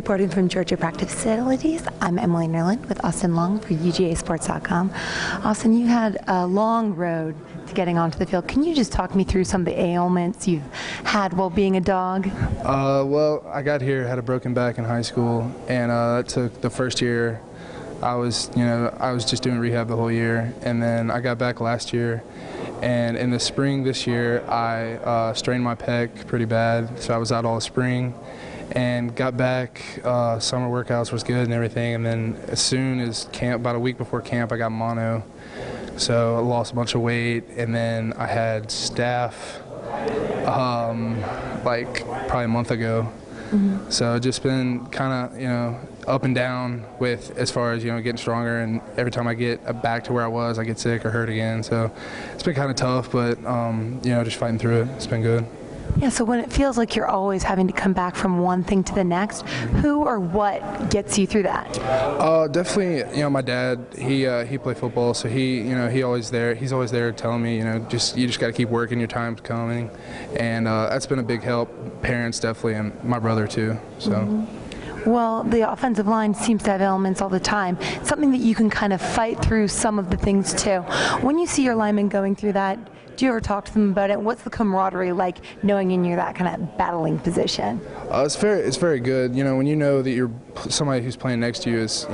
Reporting from Georgia Practice Facilities, I'm Emily Nerlin with Austin Long for UGAsports.com. Austin, you had a long road to getting onto the field. Can you just talk me through some of the ailments you've had while being a dog? Well, I got here, had a broken back in high school, and that took the first year. I was just doing rehab the whole year, and then I got back last year. And in the spring this year, I strained my pec pretty bad, so I was out all spring. And got back, summer workouts was good and everything, and then as soon as camp, about a week before camp, I got mono. So I lost a bunch of weight, and then I had staph like probably a month ago. Mm-hmm. So just been kind of, up and down with as far as, getting stronger, and every time I get back to where I was, I get sick or hurt again. So it's been kind of tough, but, just fighting through it. It's been good. Yeah, so when it feels like you're always having to come back from one thing to the next, who or what gets you through that? Definitely, my dad, he played football, so he's always there telling me, you just got to keep working, your time's coming. And that's been a big help. Parents definitely, and my brother too, so. Mm-hmm. Well, the offensive line seems to have elements all the time. Something that you can kind of fight through some of the things too. When you see your linemen going through that, do you ever talk to them about it? What's the camaraderie like knowing you're that kind of battling position? It's very good. When you know that you're somebody who's playing next to you is,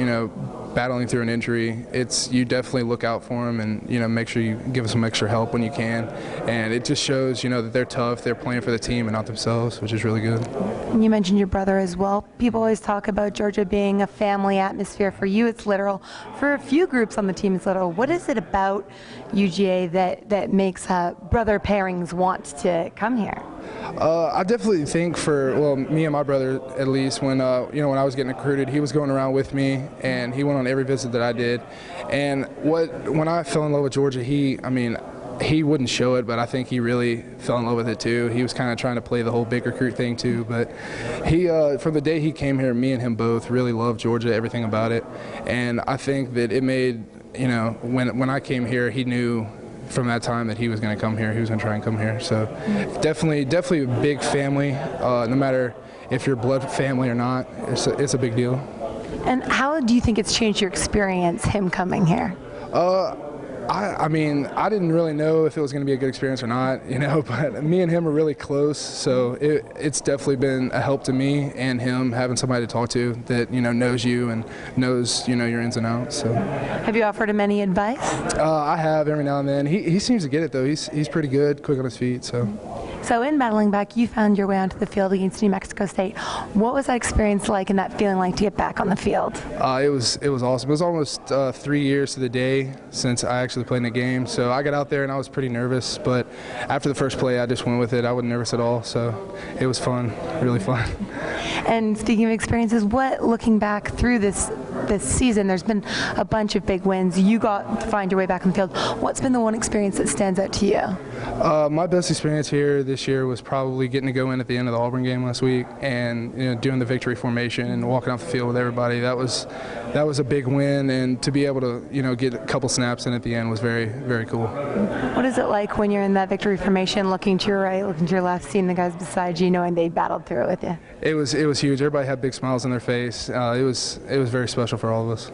battling through an injury, you definitely look out for them and, make sure you give them some extra help when you can. And it just shows, that they're tough, they're playing for the team and not themselves, which is really good. And you mentioned your brother as well. People always talk about Georgia being a family atmosphere. For you, it's literal. For a few groups on the team, it's literal. What is it about UGA that makes brother pairings want to come here? I definitely think me and my brother, at least, when when I was getting recruited, he was going around with me, and he went on every visit that I did. And when I fell in love with Georgia, he wouldn't show it, but I think he really fell in love with it too. He was kind of trying to play the whole big recruit thing too, but he, from the day he came here, me and him both really loved Georgia, everything about it. And I think that it made, when I came here, he knew from that time that he was going to come here. He was going to try and come here. So definitely a big family. No matter if you're blood family or not, it's a big deal. And how do you think it's changed your experience, him coming here? I didn't really know if it was going to be a good experience or not, but me and him are really close, so it's definitely been a help to me and him having somebody to talk to that, knows you and knows, your ins and outs. So. Have you offered him any advice? I have every now and then. He seems to get it, though. He's pretty good, quick on his feet, so. So in battling back, you found your way onto the field against New Mexico State. What was that experience like and that feeling like to get back on the field? It was awesome. It was almost 3 years to the day since I actually played in the game. So I got out there and I was pretty nervous, but after the first play, I just went with it. I wasn't nervous at all, so it was fun, really fun. And speaking of experiences, looking back through this season, there's been a bunch of big wins. You got to find your way back on the field. What's been the one experience that stands out to you? My best experience here this year was probably getting to go in at the end of the Auburn game last week and doing the victory formation and walking off the field with everybody. That was a big win, and to be able to get a couple snaps in at the end was very, very cool. What is it like when you're in that victory formation, looking to your right, looking to your left, seeing the guys beside you, knowing they battled through it with you? It was huge. Everybody had big smiles on their face. It was very special for all of us.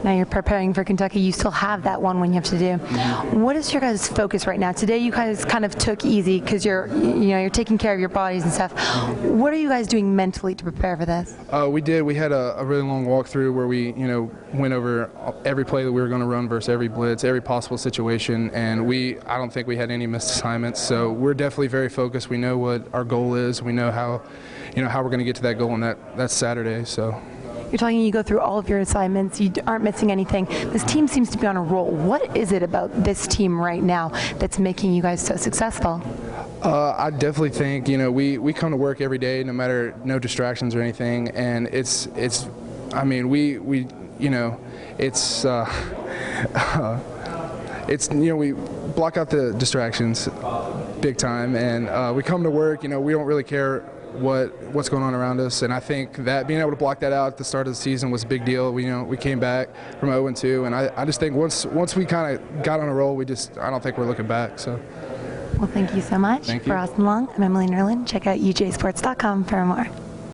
Now you're preparing for Kentucky. You still have that one when you have to do. Mm-hmm. What is your guys' focus right now? Today you guys kind of took easy because you're taking care of your bodies and stuff. What are you guys doing mentally to prepare for this? We did. We had a really long walkthrough where we went over every play that we were going to run versus every blitz, every possible situation, and I don't think we had any missed assignments. So we're definitely very focused. We know what our goal is. We know how we're going to get to that goal, and that's Saturday. So. You're talking, you go through all of your assignments, you aren't missing anything. This team seems to be on a roll. What is it about this team right now that's making you guys so successful? I definitely think, we come to work every day, no distractions or anything, and we block out the distractions big time, and we come to work, we don't really care what's going on around us, and I think that being able to block that out at the start of the season was a big deal. We came back from 0-2, and I just think once we kind of got on a roll, I don't think we're looking back. So. Well, thank you so much. Thank you. For Austin Long, I'm Emily Nerlin. Check out UGAsports.com for more.